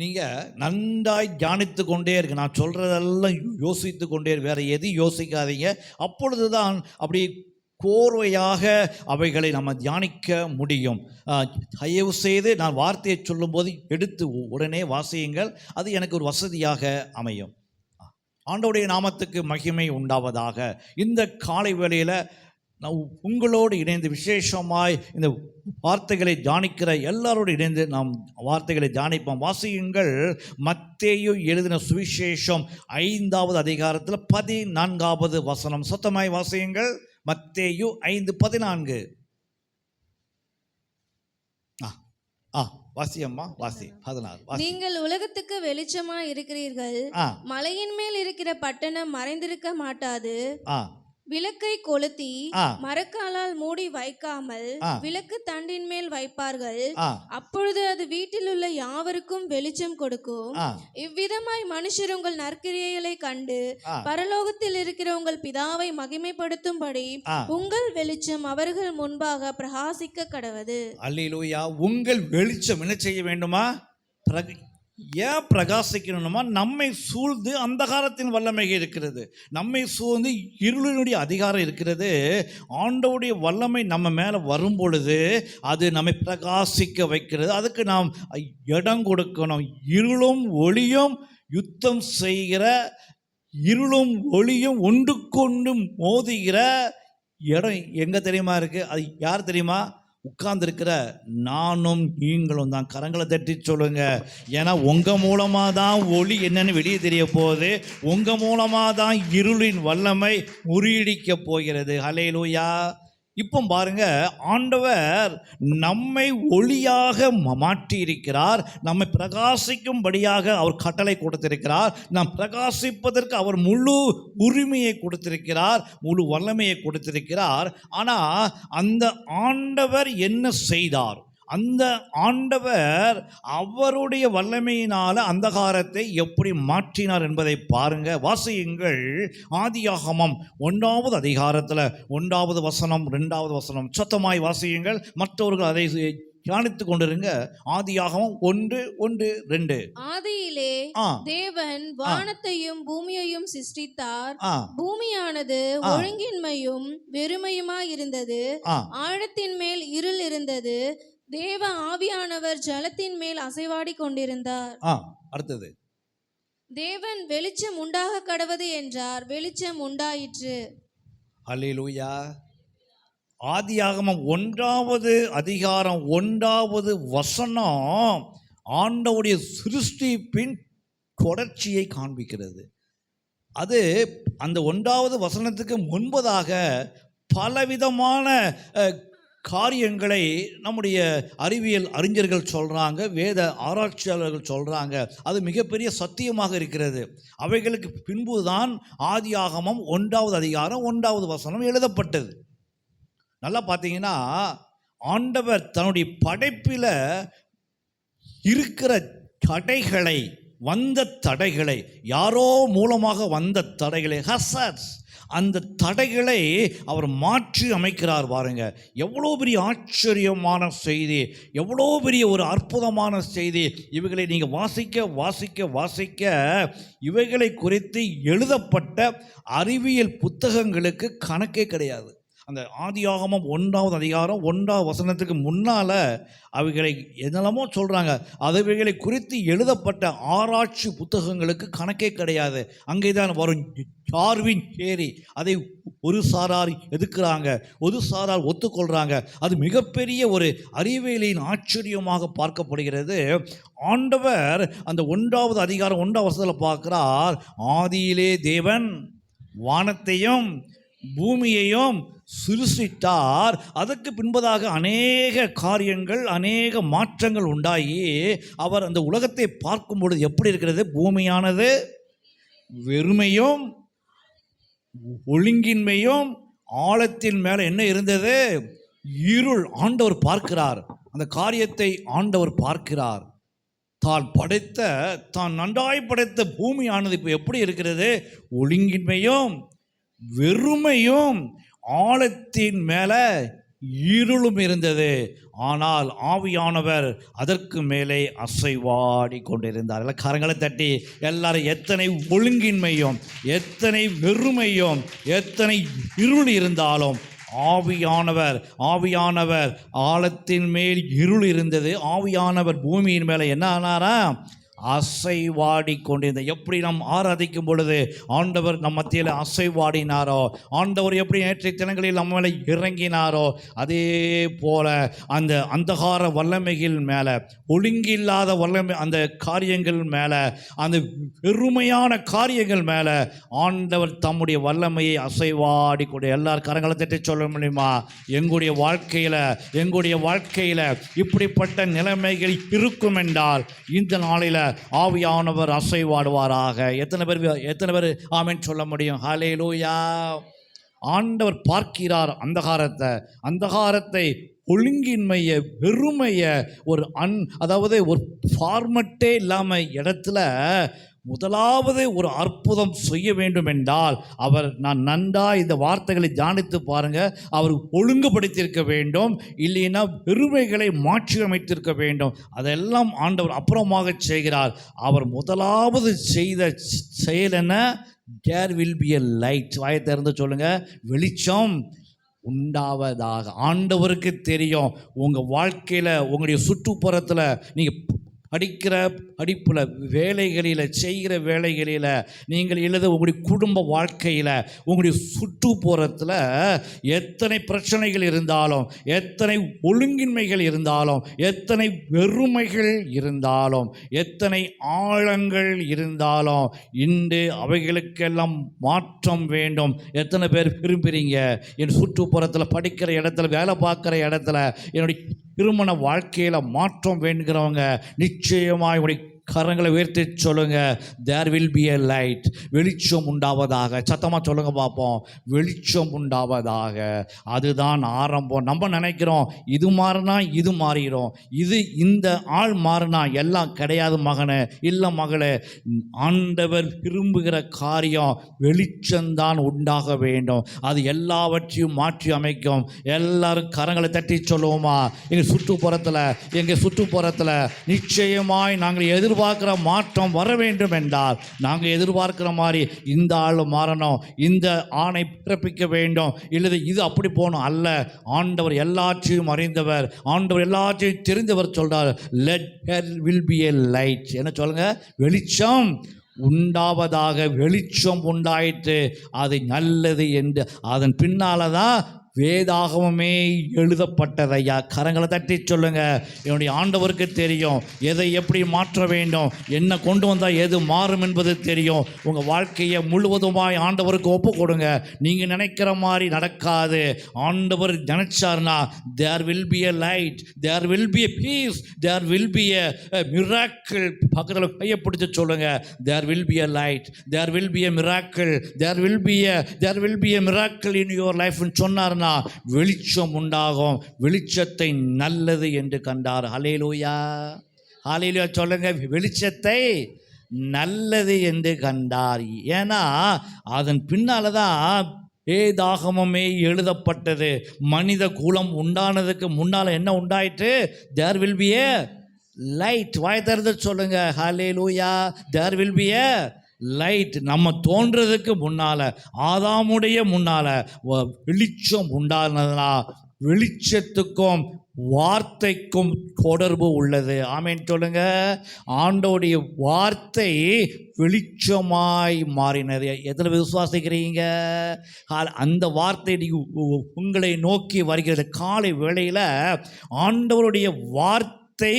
நீங்கள் நன்றாய் தியானித்து கொண்டே இருக்கு. நான் சொல்கிறதெல்லாம் யோசித்து கொண்டே வேறு எதையும் யோசிக்காதீங்க. அப்பொழுது தான் அப்படி கோர்வையாக அவைகளை நம்ம தியானிக்க முடியும். தயவு செய்து நான் வார்த்தையை சொல்லும்போது எடுத்து உடனே வாசியுங்கள். அது எனக்கு ஒரு வசதியாக அமையும். ஆண்டவருடைய நாமத்துக்கு மகிமை உண்டாவதாக. இந்த காலை வேளையில் நான் உங்களோடு இணைந்து விசேஷமாய் இந்த வார்த்தைகளை தியானிக்கிற எல்லாரோடு இணைந்து நாம் வார்த்தைகளை தியானிப்போம். வாசியுங்கள். மத்தேயு எழுதின சுவிசேஷம் 5வது அதிகாரத்தில் 14வது வசனம். சத்தமாய் வாசியுங்கள். மத்தேயு 5:14. வாசியம்மா, வாசி 16. நீங்கள் உலகத்துக்கு வெளிச்சமா இருக்கிறீர்கள். மலையின் மேல் இருக்கிற பட்டணம் மறைந்திருக்க மாட்டாது. விளக்கை கொளுத்தி மரக்காலால் மூடி வைக்காமல் விளக்கு தண்டின் மேல் வைப்பார்கள். அப்பொழுது அது வீட்டில் உள்ள யாவருக்கும் வெளிச்சம் கொடுக்கும். இவ்விதமாய் மனுஷர் உங்கள் நற்கிரியைகளை கண்டு பரலோகத்தில் இருக்கிற உங்கள் பிதாவை மகிமைப்படுத்தும்படி உங்கள் வெளிச்சம் அவர்கள் முன்பாக பிரகாசிக்க கடவது. அல்லேலூயா. உங்கள் வெளிச்சம் என்ன செய்ய வேண்டுமா? ஏன் பிரகாசிக்கணுமா? நம்மை சூழ்ந்து அந்தகாரத்தின் வல்லமை இருக்கிறது. நம்மை சூழ்ந்து இருளினுடைய அதிகாரம் இருக்கிறது. ஆண்டவருடைய வல்லமை நம்ம மேலே வரும் பொழுது அது நம்மை பிரகாசிக்க வைக்கிறது. அதுக்கு நாம் இடம் கொடுக்கணும். இருளும் ஒளியும் யுத்தம் செய்கிற, இருளும் ஒளியும் ஒன்றுக்கொண்டு மோதுகிற இடம் எங்கே தெரியுமா இருக்குது? அது யார் தெரியுமா? உட்கார்ந்துருக்கிற நானும் நீங்களும் தான். கரங்களை தட்டி சொல்லுங்க. ஏன்னா உங்கள் மூலமாக தான் ஒளி என்னன்னு வெளியே தெரிய போகுது. உங்கள் மூலமாக தான் இருளின் வல்லமை முறியடிக்க போகிறது. ஹல்லேலூயா. இப்போ பாருங்க, ஆண்டவர் நம்மை ஒளியாக மாற்றி இருக்கிறார். நம்மை பிரகாசிக்கும்படியாக அவர் கட்டளை கொடுத்திருக்கிறார். நாம் பிரகாசிப்பதற்கு அவர் முழு உரிமையை கொடுத்திருக்கிறார், முழு வல்லமையை கொடுத்திருக்கிறார். ஆனால் அந்த ஆண்டவர் என்ன செய்தார்? அந்த ஆண்டவர் அவருடைய வல்லமையினால் அந்தகாரத்தை எப்படி மாற்றினார் என்பதை பாருங்க. வாசியுங்கள். ஆதியாகமம் 1வது அதிகாரத்தில் 1வது வசனம் 2வது வசனம். சத்தமாய் வாசியுங்கள். மற்றவர்கள் அதை தியானித்து கொண்டிருங்க. ஆதியாகமம் 1:1-2. ஆதியிலே தேவன் வானத்தையும் பூமியையும் சிருஷ்டித்தார். பூமியானது ஒழுங்கின்மையும் வெறுமையுமாய் இருந்தது. ஆழத்தின் மேல் இருள் இருந்தது. தேவ ஆவியானவர் ஜலத்தின் மேல் அசைவாடி கொண்டிருந்தார். அடுத்தது, தேவன் வெளிச்சம் உண்டாக கடவது என்றார். வெளிச்சம் உண்டாயிற்று. அல்லேலூயா. ஆதியாகமம் 1வது அதிகாரம் 1வது வசனம் ஆண்டவருடைய சிருஷ்டிப்பின் தொடர்ச்சியை காண்பிக்கிறது. அது அந்த 1வது வசனத்துக்கு முன்பதாக பலவிதமான காரியங்களை நம்முடைய அறிவியல் அறிஞர்கள் சொல்கிறாங்க, வேத ஆராய்ச்சியாளர்கள் சொல்கிறாங்க. அது மிகப்பெரிய சத்தியமாக இருக்கிறது. அவைகளுக்கு பின்புதான் ஆதியாகமம் 1வது அதிகாரம் 1வது வசனம் எழுதப்பட்டது. நல்லா பார்த்தீங்கன்னா, ஆண்டவர் தன்னுடைய படைப்பில் இருக்கிற தடைகளை, வந்த தடைகளை, யாரோ மூலமாக வந்த தடைகளை, ஹசர்ஸ், அந்த தடைகளை அவர் மாற்றி அமைக்கிறார். பாருங்க, எவ்வளோ பெரிய ஆச்சரியமான செய்தி, எவ்வளோ பெரிய ஒரு அற்புதமான செய்தி. இவைகளை நீங்கள் வாசிக்க வாசிக்க வாசிக்க இவைகளை குறித்து எழுதப்பட்ட அறிவியல் புத்தகங்களுக்கு கணக்கே கிடையாது. அந்த ஆதியாகமம் 1வது அதிகாரம் 1வது வசனத்துக்கு முன்னால் அவைகளை என்னெல்லாமோ சொல்கிறாங்க. அவைகளை குறித்து எழுதப்பட்ட ஆராய்ச்சி புத்தகங்களுக்கு கணக்கே கிடையாது. அங்கே தான் வரும் டார்வின் தியரி. அதை ஒரு சாரார் எதிர்க்கிறாங்க, ஒரு சாரார் ஒத்துக்கொள்கிறாங்க. அது மிகப்பெரிய ஒரு அறிவியலின் ஆச்சரியமாக பார்க்கப்படுகிறது. ஆண்டவர் அந்த 1வது அதிகாரம் 1வது வசனத்தில் பார்க்கிறார். ஆதியிலே தேவன் வானத்தையும் பூமியையும் சிருஷ்டித்தார். அதற்கு பின்பதாக அநேக காரியங்கள், அநேக மாற்றங்கள் உண்டாகி அவர் அந்த உலகத்தை பார்க்கும் பொழுது எப்படி இருக்கிறது? பூமியானது வெறுமையும் ஒழுங்கின்மையும், ஆழத்தின் மேலே என்ன இருந்தது? இருள். ஆண்டவர் பார்க்கிறார், அந்த காரியத்தை ஆண்டவர் பார்க்கிறார். தான் நன்றாய் படைத்த பூமியானது இப்போ எப்படி இருக்கிறது? ஒழுங்கின்மையும் வெறுமையும், ஆழத்தின் மேலே இருளும் இருந்தது. ஆனால் ஆவியானவர் அதற்கு மேலே அசைவாடி கொண்டிருந்தார். எல்லாம் கரங்களை தட்டி எல்லாரும், எத்தனை ஒழுங்கின்மையும் எத்தனை வெறுமையும் எத்தனை இருள் இருந்தாலும் ஆவியானவர் ஆழத்தின் மேல் இருள் இருந்தது. ஆவியானவர் பூமியின் மேலே என்ன ஆனாரா? அசைவாடி கொண்டிருந்த. எப்படி நாம் ஆராதிக்கும் பொழுது ஆண்டவர் நம் மத்தியில் அசைவாடினாரோ, ஆண்டவர் எப்படி நேற்றைய தினங்களில் நம்ம மேலே இறங்கினாரோ, அதே போல அந்த அந்தகார வல்லமைகள் மேலே, ஒழுங்கில்லாத வல்லமை, அந்த காரியங்கள் மேலே, அந்த பெருமையான காரியங்கள் மேலே ஆண்டவர் தம்முடைய வல்லமையை அசைவாடி கொண்டு. எல்லாரும் கரங்களை தட்டி சொல்ல முடியுமா? எங்களுடைய வாழ்க்கையில் இப்படிப்பட்ட நிலைமைகள் இருக்கும் என்றால் இந்த நாளில் ஆவியானவர் அசைவாடுவாராக. எத்தனை பேர் ஆமென் சொல்ல முடியும்? ஹல்லேலூயா. ஆண்டவர் பார்க்கிறார் அந்தகாரத்தை, ஒழுங்கின்மையை, வெறுமையை, அதாவது ஒரு ஃபார்மட்டே இல்லாமல் இடத்துல முதலாவது ஒரு அற்புதம் செய்ய வேண்டும் என்றால் நான் நன்றாக இந்த வார்த்தைகளை தியானித்து பாருங்க. அவர் ஒழுங்குபடுத்தியிருக்க வேண்டும், இல்லைன்னா பெருமைகளை மாற்றி அமைத்திருக்க வேண்டும். அதெல்லாம் ஆண்டவர் அப்புறமாக செய்கிறார். அவர் முதலாவது செய்த செயல் என்ன? There will be a light. வாயை திறந்து சொல்லுங்க, வெளிச்சம் உண்டாவதாக. ஆண்டவருக்கு தெரியும் உங்கள் வாழ்க்கையில், உங்களுடைய சுற்றுப்புறத்தில், நீங்கள் படிப்பில், வேலைகளில், செய்கிற வேலைகளில், நீங்கள் உங்களுடைய குடும்ப வாழ்க்கையில், உங்களுடைய சுற்றுப்புறத்தில் எத்தனை பிரச்சனைகள் இருந்தாலும், எத்தனை ஒழுங்கின்மைகள் இருந்தாலும், எத்தனை வெறுமைகள் இருந்தாலும், எத்தனை ஆழங்கள் இருந்தாலும், இன்று அவைகளுக்கெல்லாம் மாற்றம் வேண்டும். எத்தனை பேர் விரும்புகிறீங்க? என் சுற்றுப்புறத்தில், படிக்கிற இடத்துல, வேலை பார்க்குற இடத்துல, என்னுடைய திருமண வாழ்க்கையில் மாற்றம் வேண்டுகிறவங்க நிச்சயமாக உடைய கரங்களை உயர்த்தி சொல்லுங்க, there will be a light. வெளிச்சம் உண்டாவதாக. சத்தமாக சொல்லுங்க பார்ப்போம், வெளிச்சம் உண்டாவதாக. அதுதான் ஆரம்பம். நம்ம நினைக்கிறோம் இது மாறினா இது மாறிடும், இந்த ஆள் மாறினா எல்லாம் கிடையாது மகனே, இல்லை மகளே. ஆண்டவர் விரும்புகிற காரியம் வெளிச்சம்தான் உண்டாக வேண்டும். அது எல்லாவற்றையும் மாற்றி அமைக்கும். எல்லாரும் கரங்களை தட்டி சொல்லுவோமா? எங்கள் சுற்றுப்புறத்தில் நிச்சயமாய் நாங்கள் எதிர்பார்க்கிற மாற்றம் வர வேண்டும் என்றால், நாங்கள் எதிர்பார்க்கிற மாதிரி இந்த ஆள் மாறணும், இந்த ஆணை பிறப்பிக்க வேண்டும், இல்லை இது அப்படி போகணும் அல்ல. ஆண்டவர் எல்லாற்றையும் அறிந்தவர், ஆண்டவர் எல்லாற்றையும் தெரிந்தவர். சொல்றார், let there will be a light. என்ன சொல்லுங்க? வெளிச்சம் உண்டாவதாக. வெளிச்சம் உண்டாயிற்று, அது நல்லது என்று. அதன் பின்னால தான் வேதாகமமே எழுதப்பட்டதையா. கரங்களை தட்டி சொல்லுங்க, என்னுடைய ஆண்டவருக்கு தெரியும் எதை எப்படி மாற்ற வேண்டும், என்ன கொண்டு வந்தால் எது மாறும் என்பது தெரியும். உங்கள் வாழ்க்கையை முழுவதுமாய் ஆண்டவருக்கு ஒப்பு கொடுங்க. நீங்கள் நினைக்கிற மாதிரி நடக்காது. ஆண்டவர் நினைச்சார்னா there will be a light, there will be a peace, there will be a miracle. பக்கத்தில் கையை பிடிச்சி சொல்லுங்க, there will be a light, there will be a miracle, there will be a miracle in your லைஃப்னு சொன்னார்னா வெளிச்சம் உண்டாகும். வெளிச்சத்தை நல்லது என்று கண்டார். ஹல்லேலூயா, ஹல்லேலூயா சொல்லுங்க. வெளிச்சத்தை நல்லது என்று கண்டார். ஏன்னா அதன் பின்னால தான் வேதாகமமே எழுதப்பட்டது. மனித குலம் உண்டானதுக்கு முன்னால் என்ன உண்டாயிற்று? There will be a light. வாய் திறந்து சொல்லுங்க, hallelujah. There will be a light. நம்ம தோன்றதுக்கு முன்னால், ஆதாமுடைய முன்னால் வெளிச்சம் உண்டானதுனா வெளிச்சத்துக்கும் வார்த்தைக்கும் தொடர்பு உள்ளது. ஆமேன் சொல்லுங்க. ஆண்டோடைய வார்த்தை வெளிச்சமாய் மாறினது. எதில் விசுவாசிக்கிறீங்க? அந்த வார்த்தை உங்களை நோக்கி வருகிறது. காலை வேளையில் ஆண்டவருடைய வார்த்தை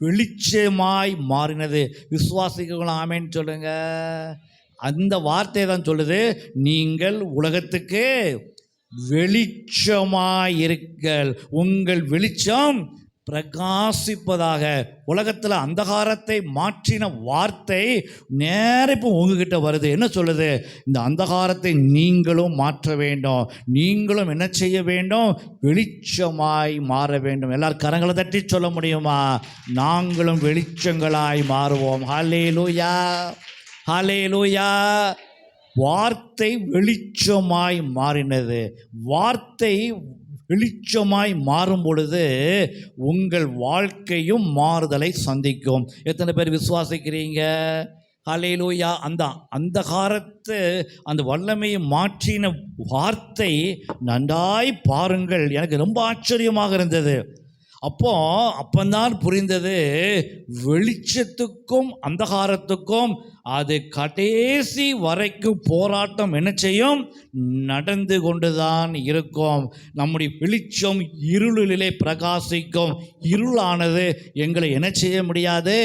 வெளிச்சமாய் மாறினது. விசுவாசிக்கலாம். ஆமேன்னு சொல்லுங்க. அந்த வார்த்தை தான் சொல்லுது, நீங்கள் உலகத்துக்கு வெளிச்சமாயிருங்கள், உங்கள் வெளிச்சம் பிரகாசிப்பதாக. உலகத்தில் அந்தகாரத்தை மாற்றின வார்த்தை நேர இப்போ உங்ககிட்ட வருது. என்ன சொல்லுது? இந்த அந்தகாரத்தை நீங்களும் மாற்ற வேண்டும், நீங்களும் என்ன செய்ய வேண்டும்? வெளிச்சமாய் மாற வேண்டும். எல்லாரும் கரங்களை தட்டி சொல்ல முடியுமா? நாங்களும் வெளிச்சங்களாய் மாறுவோம். ஹல்லேலூயா, ஹல்லேலூயா. வார்த்தை வெளிச்சமாய் மாறினது. வார்த்தை வெளிச்சமாய் மாறும் பொழுது உங்கள் வாழ்க்கையும் மாறுதலை சந்திக்கும். எத்தனை பேர் விசுவாசிக்கிறீங்க? ஹல்லேலூயா. அந்த அந்தகாரத்தை அந்த வல்லமையை மாற்றின வார்த்தை நன்றாய் பாருங்கள். எனக்கு ரொம்ப ஆச்சரியமாக இருந்தது. அப்பந்தான் புரிந்தது, வெளிச்சத்துக்கும் அந்தகாரத்துக்கும் அது கடைசி வரைக்கும் போராட்டம் என்ன செய்யும்? நடந்து கொண்டுதான் இருக்கும். நம்முடைய வெளிச்சம் இருளிலே பிரகாசிக்கும். இருளானது எங்களை என்ன செய்ய முடியாது?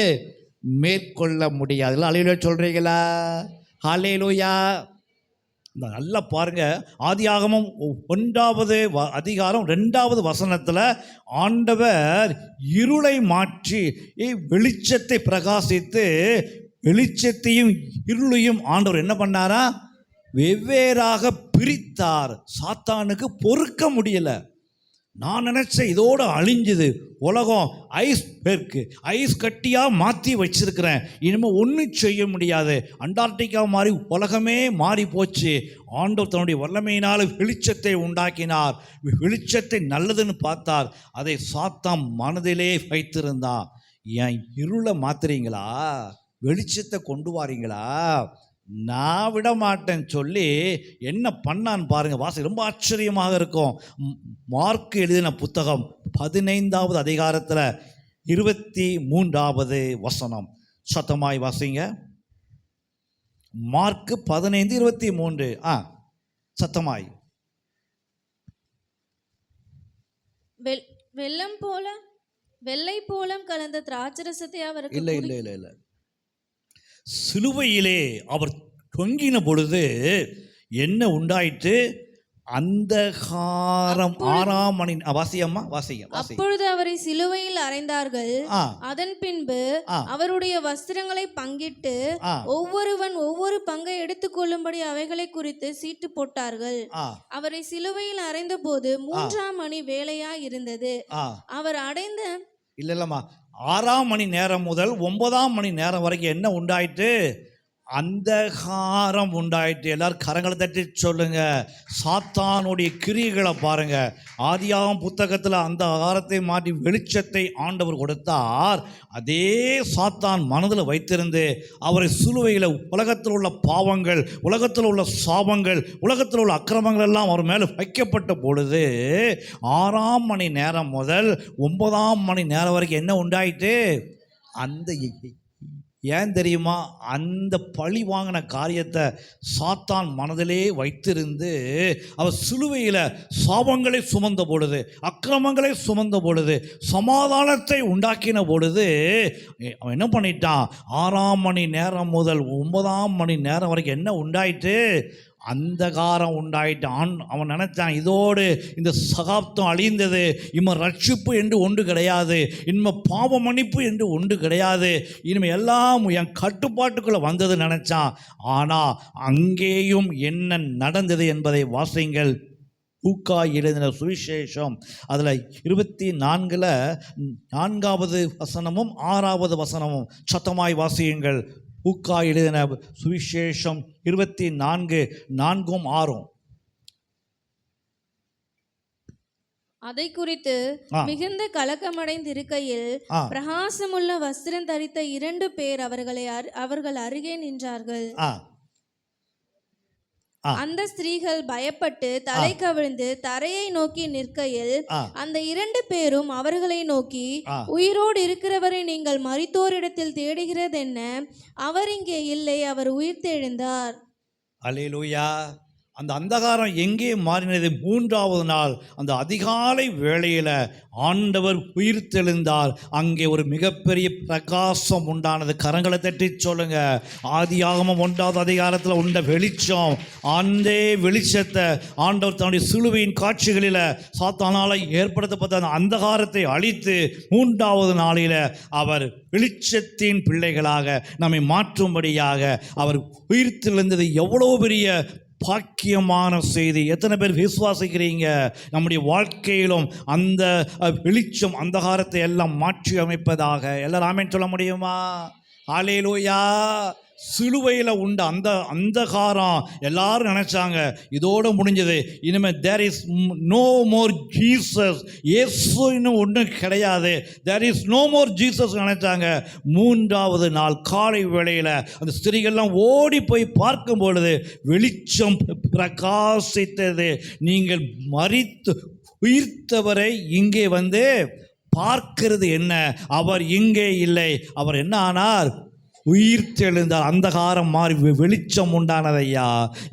மேற்கொள்ள முடியாது. அல்லேலூயா சொல்றீங்களா? ஹல்லேலூயா. நல்லா பாருங்க, ஆதியாகமம் 1வது அதிகாரம் 2வது வசனத்தில் ஆண்டவர் இருளை மாற்றி வெளிச்சத்தை பிரகாசித்து, வெளிச்சத்தையும் இருளையும் ஆண்டவர் என்ன பண்ணாரா? வெவ்வேறாக பிரித்தார். சாத்தானுக்கு பொறுக்க முடியல. நான் நினச்சேன் இதோடு அழிஞ்சுது உலகம், ஐஸ் கட்டியாக மாற்றி வச்சிருக்கிறேன், இனிமேல் ஒன்றும் செய்ய முடியாது, அண்டார்டிகா மாதிரி உலகமே மாறி போச்சு. ஆண்டவர் தன்னுடைய வல்லமையினால் வெளிச்சத்தை உண்டாக்கினார். வெளிச்சத்தை நல்லதுன்னு பார்த்தார். அதை சாத்தான் மனதிலே வைத்திருந்தான். என் இருளை மாத்துறீங்களா? வெளிச்சத்தை கொண்டு வாரீங்களா? நான் விட மாட்டேன்னு சொல்லி என்ன பண்ணான்னு பாருங்க. வாசி ரொம்ப ஆச்சரியமாக இருக்கும். மார்க் எழுதின புத்தகம் 15வது அதிகாரத்தில் 23வது வசனம். சத்தமாய் வாசிங்க. மார்க் 15:23. சத்தமாய். வெள்ளை போலம் கலந்த திராட்சரசத்தை அவருக்கு இல்லை சிலுவையிலே அவர் தொங்கின பொழுது என்ன உண்டாயிற்று? அந்தகாரம். 6ஆம் மணி. வாசியம்மா, வாசிங்க. அப்பொழுது அவரை சிலுவையில் அறைந்தார்கள். அதன் பின்பு அவருடைய வஸ்திரங்களை பங்கிட்டு ஒவ்வொருவன் ஒவ்வொரு பங்கை எடுத்துக்கொள்ளும்படி அவைகளை குறித்து சீட்டு போட்டார்கள். அவரை சிலுவையில் அறைந்த போது 3ஆம் மணி வேளையா இருந்தது. அவர் அடைந்த இல்லம்மா 6ஆம் மணி நேரம் முதல் 9ஆம் மணி நேரம் வரைக்கும் என்ன உண்டாயிட்டு? அந்தகாரம் உண்டாயிட்டு. எல்லாரும் கரங்களை தட்டி சொல்லுங்க. சாத்தானுடைய கிரியைகளை பாருங்க. ஆதியாகமம் புத்தகத்தில் அந்த அகாரத்தை மாற்றி வெளிச்சத்தை ஆண்டவர் கொடுத்தார். அதே சாத்தான் மனதில் வைத்திருந்து அவரை சிலுவையில் உலகத்தில் உள்ள பாவங்கள், உலகத்தில் உள்ள சாபங்கள், உலகத்தில் உள்ள அக்கிரமங்கள் எல்லாம் அவர் மேலே வைக்கப்பட்ட பொழுது 6ஆம் மணி நேரம் முதல் 9ஆம் மணி நேரம் வரைக்கும் என்ன உண்டாயிட்டு? அந்த ஏன் தெரியுமா? அந்த பழி வாங்கின காரியத்தை சாத்தான் மனதிலே வைத்திருந்து அவர் சிலுவையில் சாபங்களை சுமந்த பொழுது, அக்கிரமங்களை சுமந்த பொழுது, சமாதானத்தை உண்டாக்கின பொழுது அவன் என்ன பண்ணிட்டான்? 6ஆம் மணி நேரம் முதல் 9ஆம் மணி நேரம் வரைக்கும் என்ன உண்டாயிட்டு? அந்தகாரம் உண்டாயிட்டான். அவன் நினைச்சான் இதோடு இந்த சகாப்தம் அழிந்தது, இனிமே ரட்சிப்பு என்று ஒன்று கிடையாது, இனிமே பாவ மன்னிப்பு என்று ஒன்று கிடையாது, இனிமேல் எல்லாம் என் கட்டுப்பாட்டுக்குள்ளே வந்தது நினைச்சான். ஆனால் அங்கேயும் என்ன நடந்தது என்பதை வாசிங்கள். லூக்கா எழுதின சுவிசேஷம் அதில் 24ல் 4வது வசனமும் 6வது வசனமும் சத்தமாய் வாசியுங்கள். லூக்கா எழுதின சுவிசேஷம் 24 4ம் 6ம். அதை குறித்து மிகுந்த கலக்கமடைந்திருக்கையில் பிரகாசமுள்ள வஸ்திரம் தரித்த 2 பேர் அவர்கள் அருகே நின்றார்கள். அந்த ஸ்திரீகள் பயப்பட்டு தலை கவிழ்ந்து தரையை நோக்கி நிற்கையில் அந்த 2 பேரும் அவர்களை நோக்கி, உயிரோடு இருக்கிறவரை நீங்கள் மரித்தோரிடத்தில் தேடுகிறது என்ன? அவர் இங்கே இல்லை, அவர் உயிர்த்தெழுந்தார். அல்லேலூயா. அந்த அந்தகாரம் எங்கே மாறினது? 3வது நாள் அந்த அதிகாலை வேளையில் ஆண்டவர் உயிர்த்தெழுந்தார். அங்கே ஒரு மிகப்பெரிய பிரகாசம் உண்டானது. கரங்களை தட்டி சொல்லுங்க. ஆதியாகமம் 1வது அதிகாரத்தில் உண்ட வெளிச்சம், அந்த வெளிச்சத்தை ஆண்டவர் தன்னுடைய சிலுவையின் காட்சிகளில் சாத்தானால் ஏற்படுத்தப்பட்ட அந்த அந்தகாரத்தை அழித்து 3வது நாளில் அவர் வெளிச்சத்தின் பிள்ளைகளாக நம்மை மாற்றும்படியாக அவர் உயிர்த்தெழுந்தது எவ்வளோ பெரிய பாக்கியமான செய்தி. எத்தனை பேர் விசுவாசிக்கிறீங்க? நம்முடைய வாழ்க்கையிலும் அந்த வெளிச்சம் அந்தகாரத்தை எல்லாம் மாற்றி அமைப்பதாக. எல்லாரும் ஆமென் சொல்ல முடியுமா? அல்லேலூயா. சிலுவையில் உண்ட அந்த அந்தகாரம் எல்லாரும் நினைச்சாங்க இதோட முடிஞ்சது, இனிமேல் there is no more Jesus, இயேசு இன்னும் ஒன்றும் கிடையாது, there is no more Jesus நினைச்சாங்க. மூன்றாவது நாள் காலை வேளையில் அந்த ஸ்திரீகள்லாம் ஓடி போய் பார்க்கும் பொழுது வெளிச்சம் பிரகாசித்தது. நீங்கள் மரித்து உயிர்த்தவரை இங்கே வந்து பார்க்கிறது என்ன? அவர் இங்கே இல்லை, அவர் என்ன ஆனார்? உயிர்த்தெழுந்தார். அந்தகாரம் மாறி வெளிச்சம் உண்டானதையா.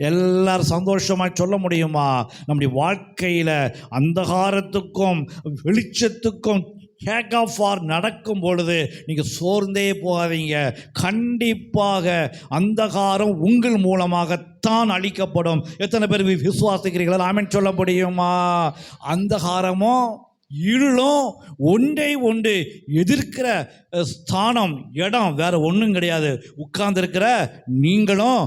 எல்லாரும் சந்தோஷமாக சொல்ல முடியுமா? நம்முடைய வாழ்க்கையில் அந்தகாரத்துக்கும் வெளிச்சத்துக்கும் கேக் ஆஃப் ஃபார் நடக்கும் பொழுது நீங்கள் சோர்ந்தே போகாதீங்க. கண்டிப்பாக அந்தகாரம் உங்கள் மூலமாகத்தான் அழிக்கப்படும். எத்தனை பேர் விசுவாசிக்கிறீங்களா? ஆமென் சொல்ல முடியுமா? அந்தகாரமும் இருளும் ஒன்றை ஒன்று எதிர்க்கிற ஸ்தானம், இடம் வேற ஒன்றும் கிடையாது. உட்கார்ந்துருக்கிற நீங்களும்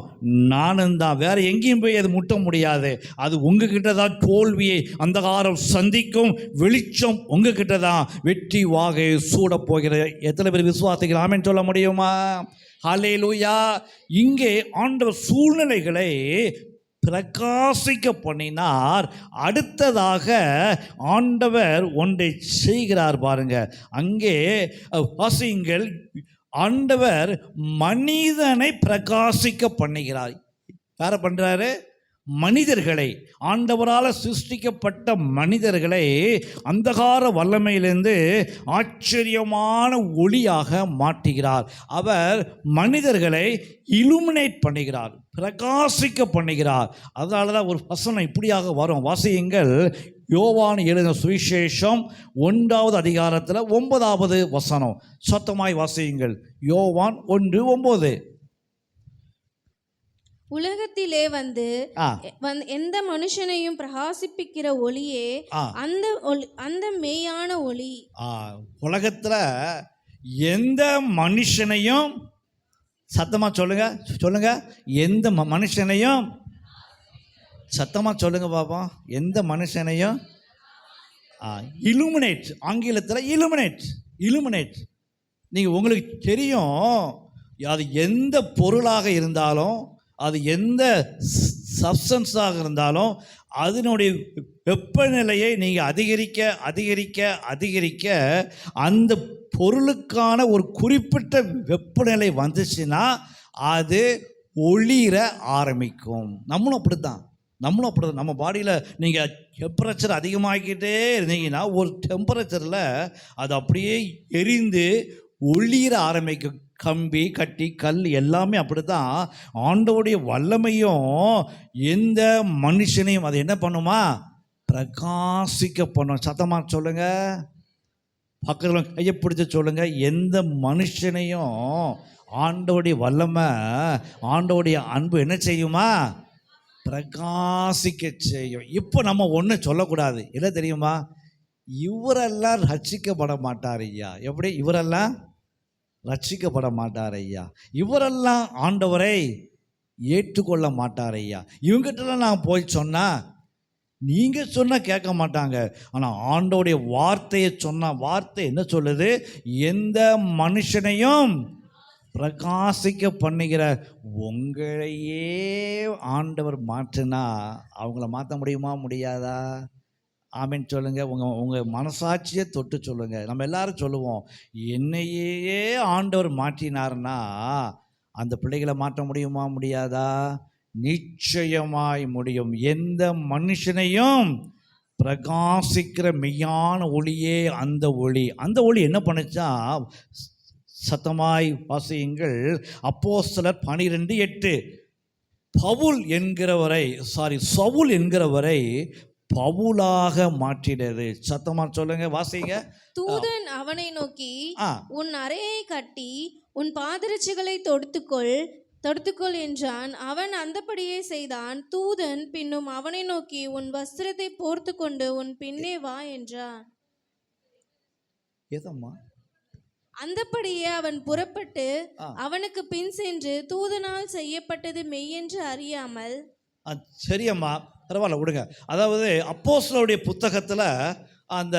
நானும் தான். வேற எங்கேயும் போய் அது முட்ட முடியாது. அது உங்ககிட்ட தான் தோல்வியை அந்தகாரம் சந்திக்கும். வெளிச்சம் உங்ககிட்ட தான் வெற்றி வாகை சூட போகிற. எத்தனை பேர் விசுவாசிகள் ஆமென் சொல்ல முடியுமா? ஹல்லேலூயா. இங்கே ஆண்டவர் சூழ்நிலைகளை பிரகாசிக்க பண்ணினார். அடுத்ததாக ஆண்டவர் ஒன்றை செய்கிறார் பாருங்க. அங்கே வாசியுங்கள். ஆண்டவர் மனிதனை பிரகாசிக்க பண்ணுகிறார். யாரை பண்றாரு? மனிதர்களை, ஆண்டவரால் சிருஷ்டிக்கப்பட்ட மனிதர்களை அந்தகார வல்லமையிலிருந்து ஆச்சரியமான ஒளியாக மாற்றுகிறார். அவர் மனிதர்களை இலுமினேட் பண்ணுகிறார், பிரகாசிக்க பண்ணுகிறார். அதனால தான் ஒரு வசனம் இப்படியாக வரும். வாசியுங்கள். யோவான் எழுதின சுவிசேஷம் 1வது அதிகாரத்தில் 9வது வசனம். சத்தமாய் வாசியுங்கள். யோவான் 1:9. உலகத்திலே வந்து எந்த மனுஷனையும் பிரகாசிப்பிக்கிற ஒளியே அந்த மெய்யான ஒளி. உலகத்துல எந்த மனுஷனையும், சத்தமா சொல்லுங்க சொல்லுங்க, எந்த மனுஷனையும், சத்தமா சொல்லுங்க பாப்பா, எந்த மனுஷனையும் இலுமினேட். ஆங்கிலத்தில் இலுமினேட். இலுமினேட். நீங்கள் உங்களுக்கு தெரியும், அது எந்த பொருளாக இருந்தாலும், அது எந்த சப்ஸ்டன்ஸாக இருந்தாலும், அதனுடைய வெப்பநிலையை நீங்கள் அதிகரிக்க அதிகரிக்க அதிகரிக்க அந்த பொருளுக்கான ஒரு குறிப்பிட்ட வெப்பநிலை வந்துச்சுன்னா அது ஒளிர ஆரம்பிக்கும். நம்மளும் அப்படித்தான். நம்ம பாடியில் நீங்கள் டெம்பரேச்சர் அதிகமாகிக்கிட்டே இருந்தீங்கன்னா ஒரு டெம்பரேச்சரில் அது அப்படியே எரிந்து ஒளிர ஆரம்பிக்கும். கம்பி, கட்டி, கல் எல்லாமே அப்படி தான். ஆண்டவருடைய வல்லமையும் எந்த மனுஷனையும் அது என்ன பண்ணுமா? பிரகாசிக்க பண்ணும். சத்தமாக சொல்லுங்க, பக்கத்தில் கையை பிடிச்சி சொல்லுங்க. எந்த மனுஷனையும் ஆண்டவருடைய வல்லமை, ஆண்டவருடைய அன்பு என்ன செய்யுமா? பிரகாசிக்க செய்யும். இப்போ நம்ம ஒன்று சொல்லக்கூடாது. என்ன தெரியுமா? இவரெல்லாம் ரட்சிக்கப்பட மாட்டார் ஐயா. எப்படி? இவரெல்லாம் ரட்சிக்கப்பட மாட்டார் ஐயா, இவரெல்லாம் ஆண்டவரை ஏற்றுக்கொள்ள மாட்டார் ஐயா, இவங்கிட்டலாம் நான் போய் சொன்னால் நீங்கள் சொன்னால் கேட்க மாட்டாங்க. ஆனால் ஆண்டவருடைய வார்த்தையை சொன்ன வார்த்தை என்ன சொல்லுது? எந்த மனுஷனையும் பிரகாசிக்க பண்ணுகிற உங்களையே ஆண்டவர் மாற்றினா அவங்கள மாற்ற முடியுமா? முடியாதா? ஆமென் சொல்லுங்கள். உங்கள் மனசாட்சியை தொட்டு சொல்லுங்கள். நம்ம எல்லாரும் சொல்லுவோம், என்னையே ஆண்டவர் மாற்றினார்னா அந்த பிள்ளைகளை மாற்ற முடியுமா? முடியாதா? நிச்சயமாய் முடியும். எந்த மனுஷனையும் பிரகாசிக்கிற மெய்யான ஒளியே அந்த ஒளி. அந்த ஒளி என்ன பண்ணுச்சா? சத்தமாய் வாசியுங்கள். அப்போஸ்தலர் 12:8. சவுல் என்கிறவரை பவுலாக மாற்றினது. சத்தமா சொல்லுங்க, வாசிங்க. தூதன் அவனை நோக்கி, உன் அறையை கட்டி உன் பாதரட்சிகளை தொடுத்துக்கொள் என்றான். அவன் அந்தபடியே செய்தான். தூதன் பின்னும் அவனை நோக்கி, உன் வஸ்திரத்தை போர்த்து கொண்டு உன் பின்னே வா என்றான். ஏதம்மா? அந்தபடியே அவன் புறப்பட்டு அவனுக்கு பின் சென்று தூதனால் செய்யப்பட்டது மெய்யென்று அறியாமல். சரியம்மா, பரவாயில்ல விடுங்க. அதாவது அப்போஸ்தலருடைய புத்தகத்தில் அந்த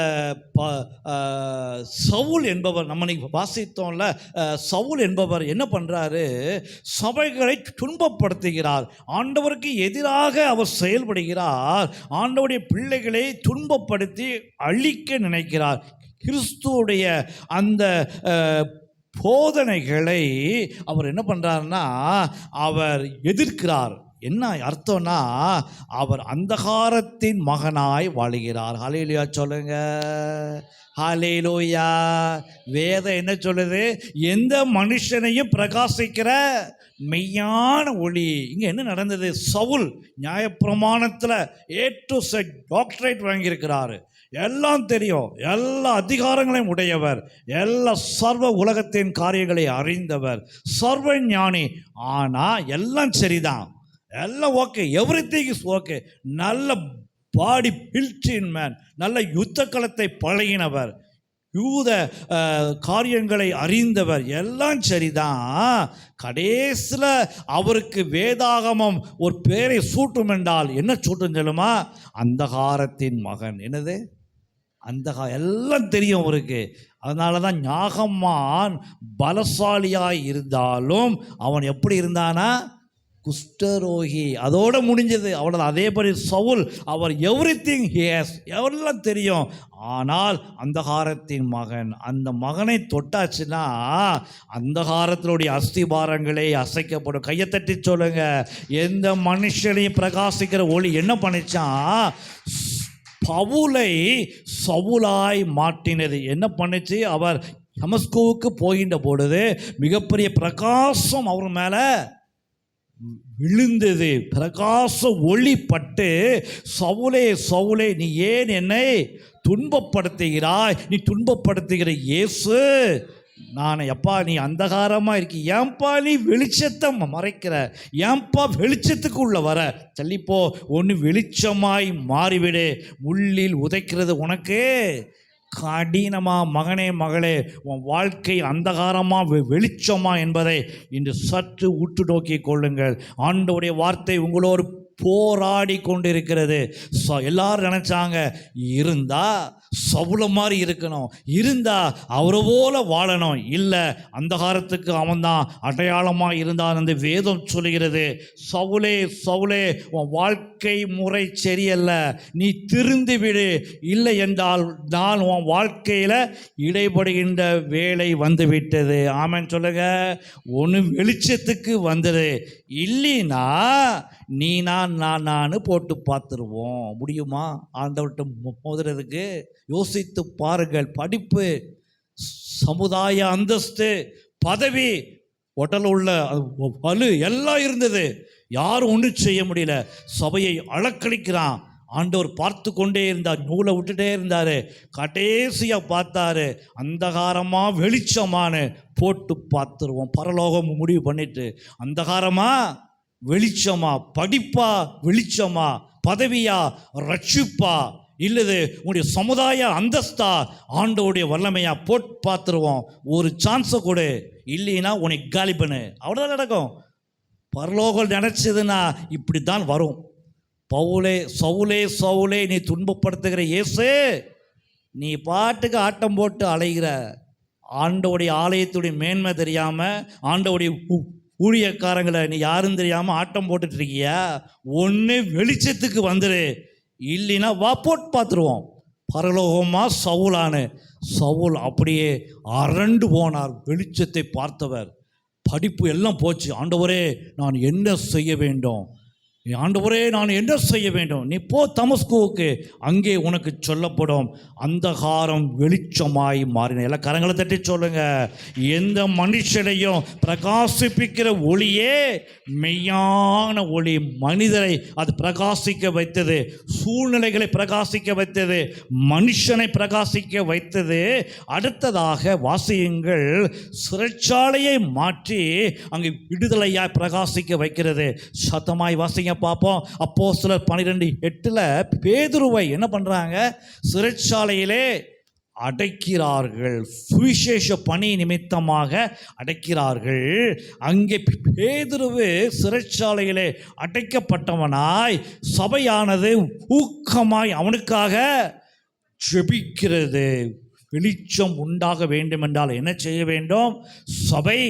சவுல் என்பவர் நம்ம இன்னைக்கு வாசித்தோம்ல, சவுல் என்பவர் என்ன பண்ணுறாரு? சபைகளை துன்பப்படுத்துகிறார். ஆண்டவருக்கு எதிராக அவர் செயல்படுகிறார். ஆண்டவருடைய பிள்ளைகளை துன்பப்படுத்தி அழிக்க நினைக்கிறார். கிறிஸ்துவுடைய அந்த போதனைகளை அவர் என்ன பண்ணுறாருன்னா அவர் எதிர்க்கிறார். என்ன அர்த்தம்னா அவர் அந்தகாரத்தின் மகனாய் வாழுகிறார். ஹல்லேலூயா சொல்லுங்க, ஹல்லேலூயா. வேதம் என்ன சொல்லுது? எந்த மனுஷனையும் பிரகாசிக்கிற மெய்யான ஒளி. இங்கே என்ன நடந்தது? சவுல் நியாயப்பிரமாணத்தில் A to Z டாக்டரேட் வாங்கியிருக்கிறாரு. எல்லாம் தெரியும், எல்லா அதிகாரங்களையும் உடையவர், எல்லா சர்வ உலகத்தின் காரியங்களை அறிந்தவர், சர்வ ஞானி. ஆனால் எல்லாம் சரிதான், எல்லாம் ஓகே, எவ்ரிதிங் இஸ் ஓகே. நல்ல பாடி பில்டின் மேன், நல்ல யுத்த களத்தை பழகினவர், யூத காரியங்களை அறிந்தவர், எல்லாம் சரிதான். கடைசியில் அவருக்கு வேதாகமம் ஒரு பேரை சூட்டும் என்றால் என்ன சூட்டும் சொல்லுமா? அந்தகாரத்தின் மகன். என்னது? எல்லாம் தெரியும் அவருக்கு. அதனால தான் ஞாகமான் பலசாலியாய் இருந்தாலும் அவன் எப்படி இருந்தானா? குஷ்டரோகி. அதோடு முடிஞ்சது, அவ்வளோதான். அதே மாதிரி சவுல், அவர் எவ்ரிதிங் ஹியஸ், எல்லாம் தெரியும். ஆனால் அந்தகாரத்தின் மகன், அந்த மகனை தொட்டாச்சுன்னா அந்தகாரத்தினுடைய அஸ்திபாரங்களே அசைக்கப்படும். கையை தட்டி சொல்லுங்க. எந்த மனுஷனையும் பிரகாசிக்கிற ஒளி என்ன பண்ணிச்சான்? பவுலை சவுலாய் மாற்றினது. என்ன பண்ணிச்சு? அவர் தமஸ்குவுக்கு போகின்ற பொழுது மிகப்பெரிய பிரகாசம் அவர் மேலே விழுந்தது. பிரகாச ஒளி பட்டு, சவுலே சவுலே நீ ஏன் என்னை துன்பப்படுத்துகிறாய்? நீ துன்பப்படுத்துகிற இயேசு நான். எப்பா நீ அந்தகாரமாக இருக்கி, ஏன்பா நீ வெளிச்சத்தை மறைக்கிற? ஏன்பா வெளிச்சத்துக்கு உள்ள வர? தள்ளிப்போ, ஒன்று வெளிச்சமாய் மாறிவிடு. முள்ளில் உதைக்கிறது உனக்கு கடினமா? மகனே மகளே, உன் வாழ்க்கை அந்தகாரமா வெளிச்சமா என்பதை இன்று சற்று உற்று நோக்கி கொள்ளுங்கள். ஆண்டவருடைய வார்த்தை உங்களோடு போராடி கொண்டிருக்கிறது. எல்லாரும் நினைச்சாங்க இருந்தா சவுல மாதிரி இருக்கணும், இருந்தா அவரை போல வாழணும். இல்லை, அந்தகாரத்துக்கு அவன்தான் அடையாளமாக இருந்தான் என்று வேதம் சொல்லுகிறது. சவுலே சவுலே, உன் வாழ்க்கை முறை சரியல்ல, நீ திருந்து விடு. இல்லை என்றால் நான் உன் வாழ்க்கையில் இடைபடுகின்ற வேலை வந்து விட்டது. ஆமென் சொல்லுங்க. ஒன்று வெளிச்சத்துக்கு வந்தது, இல்லைன்னா நீ நான் போட்டு பார்த்துருவோம். முடியுமா ஆண்டவர்கிட்ட மோதுறதுக்கு? யோசித்து பாருங்கள். படிப்பு, சமுதாய அந்தஸ்து, பதவி, உடல் உள்ள வலு எல்லாம் இருந்தது. யாரும் ஒன்றும் செய்ய முடியல. சபையை அலக்களிக்கிறான். ஆண்டவர் பார்த்து கொண்டே இருந்தார், நூலை விட்டுட்டே இருந்தார். கடைசியாக பார்த்தாரு, அந்தகாரமா வெளிச்சமானு போட்டு பார்த்துருவோம். பரலோகம் முடிவு பண்ணிட்டு, அந்தகாரமா வெளிச்சமா, படிப்பா வெளிச்சமா, பதவியா ரட்சிப்பா, இல்லது உங்களுடைய சமுதாய அந்தஸ்தா, ஆண்டவருடைய வல்லமையா போட்டு பார்த்துருவோம். ஒரு சான்ஸை கொடு, இல்லைன்னா உனக்கு காலி பண்ணு. அவ்வளோதான் நடக்கும். பரலோகம் நினச்சதுன்னா இப்படி தான் வரும். பவுலே சவுலே சவுலே நீ துன்பப்படுத்துகிற இயேசு, நீ பாட்டுக்கு ஆட்டம் போட்டு அலைகிற, ஆண்டவுடைய ஆலயத்துடைய மேன்மை தெரியாமல், ஆண்டவுடைய ஊழியக்காரங்களை நீ யாரும் தெரியாமல் ஆட்டம் போட்டுட்டு இருக்கியா? ஒன்று வெளிச்சத்துக்கு வந்துடு, இல்லைன்னா வா போட்டு பார்த்துருவோம். பரலோகமா சவுலானு. சவுல் அப்படியே அரண்டு போனார். வெளிச்சத்தை பார்த்தவர். படிப்பு எல்லாம் போச்சு. ஆண்டவரே நான் என்ன செய்ய வேண்டும்? ஆண்டவரே நான் என்ன செய்ய வேண்டும்? நீ போ தமஸ்குவுக்கு, அங்கே உனக்கு சொல்லப்படும். அந்தகாரம் வெளிச்சமாய் மாறின. எல்லாம் கரங்களை தட்டி சொல்லுங்க. எந்த மனுஷனையும் பிரகாசிப்பிக்கிற ஒளியே மெய்யான ஒளி. மனிதரை அது பிரகாசிக்க வைத்தது, சூழ்நிலைகளை பிரகாசிக்க வைத்தது, மனுஷனை பிரகாசிக்க வைத்தது. அடுத்ததாக வாசியுங்கள். சிறைச்சாலையை மாற்றி அங்கே விடுதலையாய் பிரகாசிக்க வைக்கிறது. சத்தமாய் வாசிங்க பார்ப்போம். அப்போஸ்தலர் 12:8 பேதுருவை என்ன பண்றாங்க? சிறைச்சாலையிலே அடைக்கிறார்கள். சுவிசேஷ பணி நிமித்தமாக அடைக்கிறார்கள். அங்கே பேதுருவு சிறைச்சாலையிலே அடைக்கப்பட்டவனாய், சபையானது ஊக்கமாய் அவனுக்காக ஜெபிக்கிறது. வெளிச்சம் உண்டாக வேண்டும் என்றால் என்ன செய்ய வேண்டும்? சபை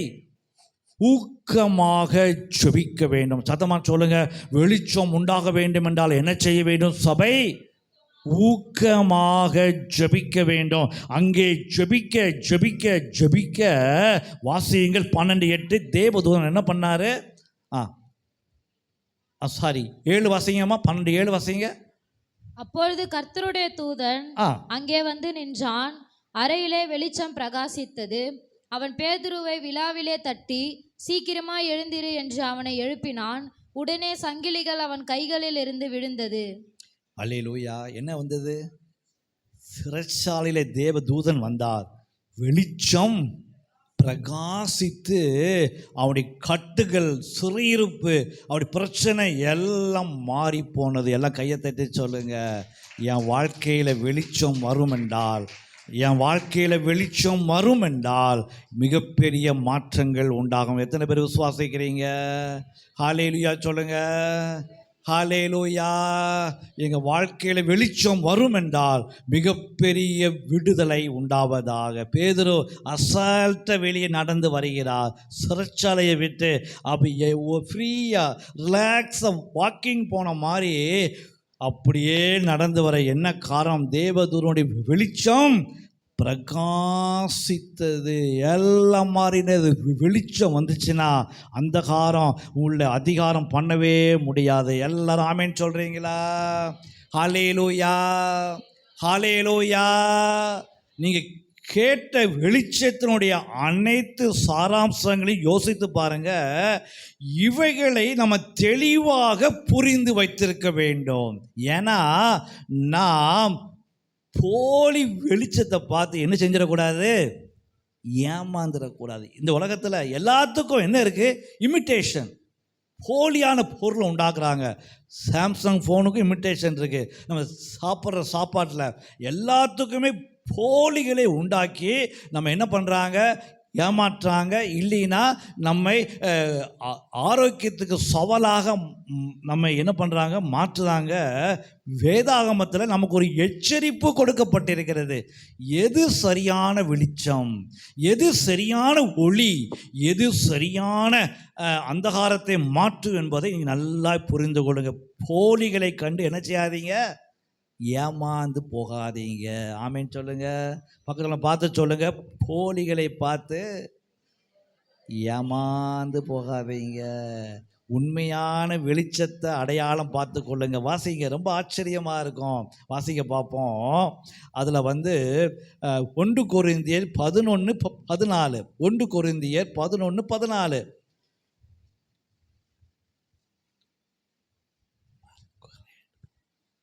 ஊக்கமாக ஜெபிக்க வேண்டும். சத்தமாக சொல்லுங்க, வெளிச்சம் உண்டாக வேண்டும் என்றால் என்ன செய்ய வேண்டும்? சபை ஊக்கமாக ஜெபிக்க வேண்டும். அங்கே ஜெபிக்க ஜெபிக்க ஜெபிக்க வாசியங்கள் 12:8 தேவதூதன் என்ன பண்ணாரு? 7 வாசிங்கம்மா, 12:7 வாசிங்க. அப்பொழுது கர்த்தருடைய தூதன் அங்கே வந்து நின்றான். அறையிலே வெளிச்சம் பிரகாசித்தது. அவன் பேதுருவை விழாவிலே தட்டி, சீக்கிரமாய் எழுந்திரு என்று அவனை எழுப்பினான். உடனே சங்கிலிகள் அவன் கைகளில் இருந்து விழுந்தது. அல்லேலூயா. என்ன வந்தது? சிறைச்சாலையிலே தேவதூதன் வந்தார். வெளிச்சம் பிரகாசித்து அவனுடைய கட்டுகள், சிறையிருப்பு, அவருடைய பிரச்சனை எல்லாம் மாறி போனது. எல்லாம் கையை தட்டி சொல்லுங்க, என் வாழ்க்கையில் வெளிச்சம் வரும் என்றால், என் வாழ்க்கையில் வெளிச்சம் வரும் என்றால் மிகப்பெரிய மாற்றங்கள் உண்டாகும். எத்தனை பேர் விசுவாசிக்கிறீங்க? ஹல்லேலூயா சொல்லுங்க, ஹல்லேலூயா. எங்கள் வாழ்க்கையில் வெளிச்சம் வரும் என்றால் மிகப்பெரிய விடுதலை உண்டாவதாக. பேதுரு அசால்ட்ட வெளியே நடந்து வருகிறார். சிறைச்சாலையை விட்டு அப்படியே ஃப்ரீயாக ரிலாக்ஸாக வாக்கிங் போன மாதிரி அப்படியே நடந்து வர. என்ன காரணம்? தேவதூதனுடைய வெளிச்சம் பிரகாசித்தது. எல்லாம் மாறினது. வெளிச்சம் வந்துச்சுன்னா அந்தகாரம் உள்ள அதிகாரம் பண்ணவே முடியாது. எல்லாரும் ஆமேன் சொல்கிறீங்களா? ஹல்லேலூயா, ஹல்லேலூயா. நீங்கள் கேட்ட வெளிச்சத்தினுடைய அனைத்து சாராம்சங்களையும் யோசித்து பாருங்க. இவைகளை நம்ம தெளிவாக புரிந்து வைத்திருக்க வேண்டும். ஏன்னா நாம் போலி வெளிச்சத்தை பார்த்து என்ன செஞ்சிடக்கூடாது? ஏமாந்துடக்கூடாது. இந்த உலகத்தில் எல்லாத்துக்கும் என்ன இருக்குது? இமிட்டேஷன். போலியான பொருளை உண்டாக்குறாங்க. சாம்சங் ஃபோனுக்கும் இமிட்டேஷன் இருக்குது. நம்ம சாப்பிட்ற சாப்பாட்டில் எல்லாத்துக்குமே போலிகளை உண்டாக்கி நம்ம என்ன பண்ணுறாங்க? ஏமாற்றுறாங்க. இல்லைன்னா நம்மை ஆரோக்கியத்துக்கு சவாலாக நம்ம என்ன பண்ணுறாங்க? மாற்றுறாங்க. வேதாகமத்தில் நமக்கு ஒரு எச்சரிப்பு கொடுக்கப்பட்டிருக்கிறது. எது சரியான வெளிச்சம், எது சரியான ஒளி, எது சரியான அந்தகாரத்தை மாற்று என்பதை நீங்கள் நல்லா புரிந்து கொள்ளுங்க. போலிகளை கண்டு என்ன செய்யாதீங்க? ஏமாந்து போகாதீங்க. ஆமேன் சொல்லுங்க. பக்கத்தில் பார்த்து சொல்லுங்க, போலிகளை பார்த்து ஏமாந்து போகாதீங்க. உண்மையான வெளிச்சத்தை அடையாளம் பார்த்து கொள்ளுங்க. வாசிங்க, ரொம்ப ஆச்சரியமாக இருக்கும். வாசிக்க பார்ப்போம். அதில் 1 கொரிந்தியர் 11:14. 1 கொரிந்தியர் 11:14.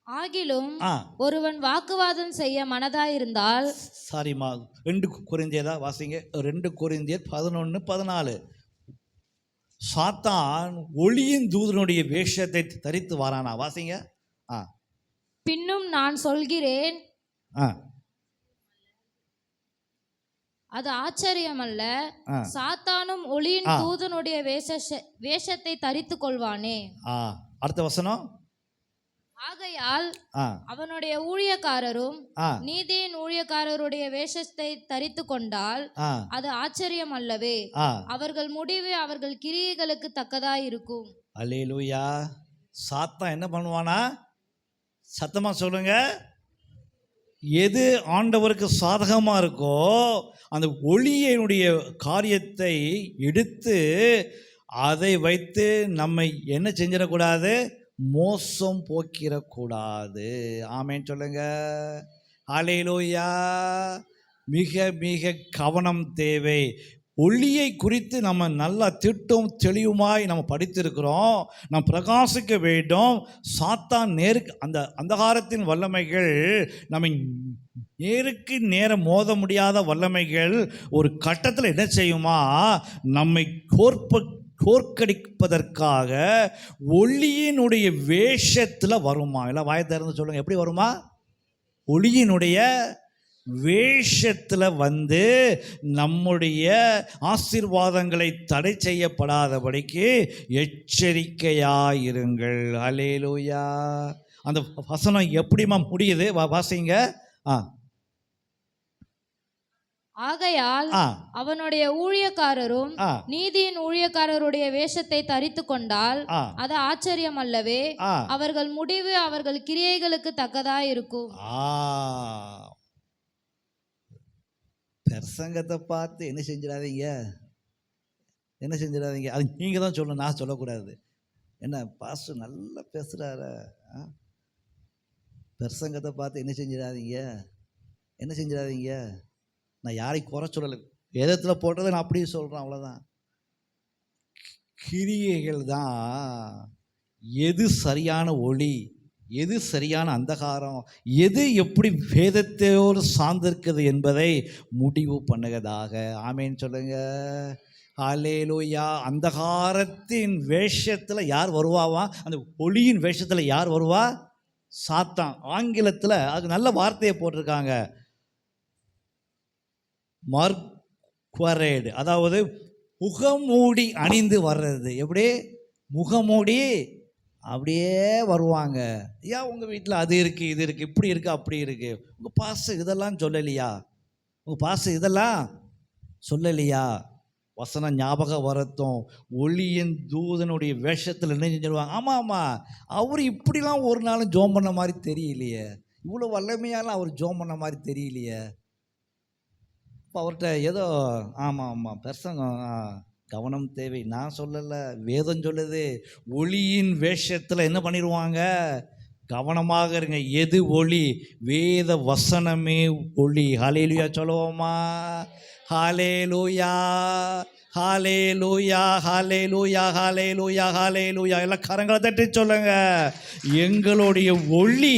ஆகிலும் ஒருவன் வாக்குவாதம் செய்ய மனதாயிருந்தால், சாரிம்மா, 2 கொரிந்தியர் வாசிங்க. 2 கொரிந்தியர் 11:14. சாத்தான் ஒளியின் தூதனுடைய வேஷத்தை தரித்து வாரானா? வாசிங்க. பின்னும் நான் சொல்கிறேன், அது ஆச்சரியமல்ல, சாத்தானும் ஒளியின் தூதனுடைய வேஷத்தை தரித்து கொள்வானே. அடுத்த வசனம். ஆகையால் அவனுடைய ஊழியக்காரரும் நீதியின் ஊழியக்காரருடைய வேஷத்தை தரித்து கொண்டால் அது ஆச்சரியம் அல்லவே. அவர்கள் முடிவு அவர்கள் கிரியைகளுக்கு தக்கதாய் இருக்கும். அல்லேலூயா. சாத்தான் என்ன பண்ணுவானா? சத்தமா சொல்லுங்க. எது ஆண்டவருக்கு சாதகமாக இருக்கோ அந்த ஒளியினுடைய காரியத்தை எடுத்து அதை வைத்து நம்மை என்ன செஞ்சிடக்கூடாது? மோசம் போக்கிடக்கூடாது. ஆமேன் சொல்லுங்க. ஹல்லேலூயா. மிக மிக கவனம் தேவை. ஒளியை குறித்து நம்ம நல்லா திட்டம் தெளிவுமாய் நம்ம படித்திருக்கிறோம். நம்ம பிரகாசிக்க வேண்டும். சாத்தான் நேருக்கு அந்த அந்தகாரத்தின் வல்லமைகள் நம்மை நேருக்கு நேரம் மோத முடியாத வல்லமைகள் ஒரு கட்டத்தில் என்ன செய்யுமா? நம்மை தோற்கடிப்பதற்காக ஒளியினுடைய வேஷத்தில் வருமா? எல்லாம் வாயை திறந்து சொல்லுங்க, எப்படி வருமா? ஒளியினுடைய வேஷத்தில் நம்முடைய ஆசீர்வாதங்களை தடை செய்யப்படாதபடிக்கு எச்சரிக்கையாயிருங்கள். ஹல்லேலூயா. அந்த வசனம் எப்படிமா முடியுது? வாசிங்க. ஆ ஆகையால் ஆ அவனுடைய ஊழியக்காரரும் ஆ நீதியின் ஊழியக்காரருடைய வேஷத்தை தரித்து கொண்டால் ஆ அது ஆச்சரியம் அல்லவே. ஆ அவர்கள் முடிவு அவர்கள் கிரியைகளுக்கு தக்கதாய் இருக்கும். பிரசங்கத்தை பார்த்து என்ன செஞ்சிடாதீங்க, என்ன செஞ்சிடாதீங்க. அது நீங்கள் தான் சொல்லணும், நான் சொல்லக்கூடாது. என்ன பாஸ்டர் நல்லா பேசுகிறாரு, பிரசங்கத்தை பார்த்து என்ன செஞ்சிடாதீங்க, என்ன செஞ்சிடாதீங்க. நான் யாரையும் குறை சொல்லலை, வேதத்தில் போட்டதை நான் அப்படியே சொல்கிறேன், அவ்வளோதான். கிரியைகள் தான் எது சரியான ஒளி, எது சரியான அந்தகாரம், எது எப்படி வேதத்தோடு சார்ந்திருக்குது என்பதை முடிவு பண்ணுவதாக. ஆமேன்னு சொல்லுங்க. ஹல்லேலூயா. அந்தகாரத்தின் வேஷத்தில் யார் வருவாவா? அந்த ஒளியின் வேஷத்தில் யார் வருவா? சாத்தான். ஆங்கிலத்தில் அது நல்ல வார்த்தையை போட்டிருக்காங்க, மர்க்வரேடு, அதாவது முகமூடி அணிந்து வர்றது. எப்படி முகமூடி அப்படியே வருவாங்க. ஏன் உங்கள் வீட்டில் அது இருக்குது, இது இருக்குது, இப்படி இருக்குது, அப்படி இருக்குது, உங்கள் பாஸ்டர் இதெல்லாம் சொல்லலையா, உங்கள் பாஸ்டர் இதெல்லாம் சொல்லலையா? வசனம் ஞாபகம் வரட்டும். ஒளியின் தூதனுடைய வேஷத்தில் என்ன செஞ்சிருவாங்க? ஆமாம் ஆமாம், அவர் இப்படிலாம் ஒரு நாளும் ஜோம் பண்ண மாதிரி தெரியலையே, இவ்வளோ வல்லமையாலாம் அவர் ஜோம் பண்ண மாதிரி தெரியலையே. இப்போ அவர்கிட்ட ஏதோ ஆமாம் ஆமாம் பிரசங்கம் கவனம் தேவை. நான் சொல்லலை, வேதம் சொல்லுது. ஒளியின் வேஷத்தில் என்ன பண்ணிடுவாங்க? கவனமாக இருங்க. எது ஒளி? வேத வசனமே ஒளி. ஹல்லேலூயா சொல்லுவோமா? ஹல்லேலூயா, ஹல்லேலூயா, ஹல்லேலூயா, ஹல்லேலூயா, ஹல்லேலூயா. எல்லாம் கரங்களை தட்டி சொல்லுங்க. எங்களுடைய ஒளி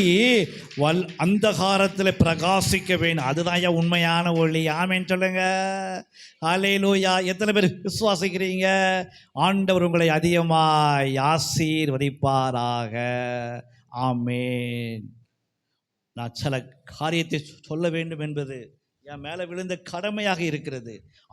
அந்தகாரத்தில் பிரகாசிக்க வேணும். அதுதான் உண்மையான ஒளி. ஆமேன்னு சொல்லுங்க. ஹல்லேலூயா. எத்தனை பேர் விசுவாசிக்கிறீங்க? ஆண்டவர் உங்களை அதிகமாய் ஆசீர்வதிப்பாராக. ஆமேன். நான் சில காரியத்தை சொல்ல வேண்டும் என்பது என் மேலே விழுந்த கடமையாக இருக்கிறது.